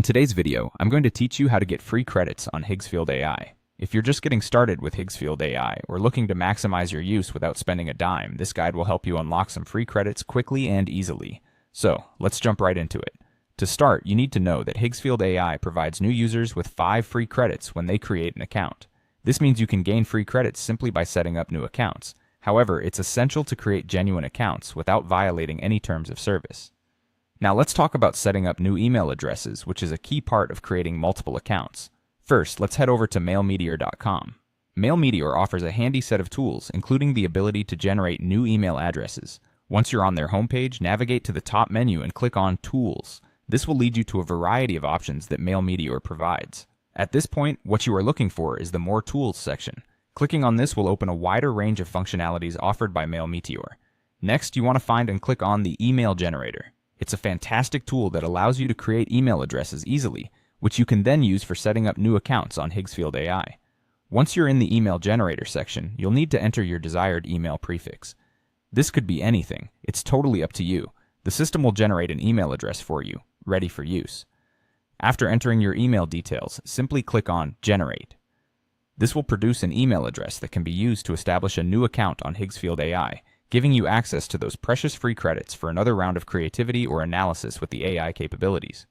In today's video, I'm going to teach you how to get free credits on Higgsfield AI. If you're just getting started with Higgsfield AI or looking to maximize your use without spending a dime, this guide will help you unlock some free credits quickly and easily. So, let's jump right into it. To start, you need to know that Higgsfield AI provides new users with 5 free credits when they create an account. This means you can gain free credits simply by setting up new accounts. However, it's essential to create genuine accounts without violating any terms of service. Now let's talk about setting up new email addresses, which is a key part of creating multiple accounts. First, let's head over to mailmeteor.com. Mailmeteor offers a handy set of tools, including the ability to generate new email addresses. Once you're on their homepage, navigate to the top menu and click on Tools. This will lead you to a variety of options that Mailmeteor provides. At this point, what you are looking for is the More Tools section. Clicking on this will open a wider range of functionalities offered by Mailmeteor. Next, you want to find and click on the Email Generator. It's a fantastic tool that allows you to create email addresses easily, which you can then use for setting up new accounts on Higgsfield AI. Once you're in the Email Generator section, you'll need to enter your desired email prefix. This could be anything. It's totally up to you. The system will generate an email address for you, ready for use. After entering your email details, simply click on Generate. This will produce an email address that can be used to establish a new account on Higgsfield AI, giving you access to those precious free credits for another round of creativity or analysis with the AI capabilities.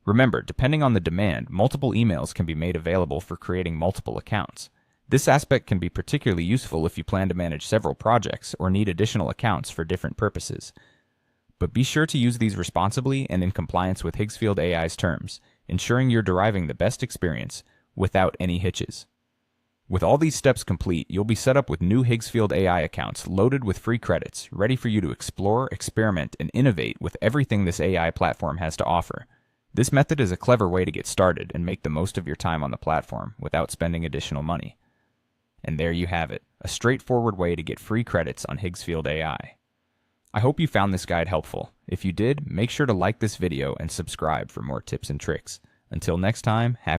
Remember, depending on the demand, multiple emails can be made available for creating multiple accounts. This aspect can be particularly useful if you plan to manage several projects or need additional accounts for different purposes. But be sure to use these responsibly and in compliance with Higgsfield AI's terms, ensuring you're deriving the best experience without any hitches. With all these steps complete, you'll be set up with new Higgsfield AI accounts loaded with free credits, ready for you to explore, experiment, and innovate with everything this AI platform has to offer. This method is a clever way to get started and make the most of your time on the platform without spending additional money. And there you have it, a straightforward way to get free credits on Higgsfield AI. I hope you found this guide helpful. If you did, make sure to like this video and subscribe for more tips and tricks. Until next time, happy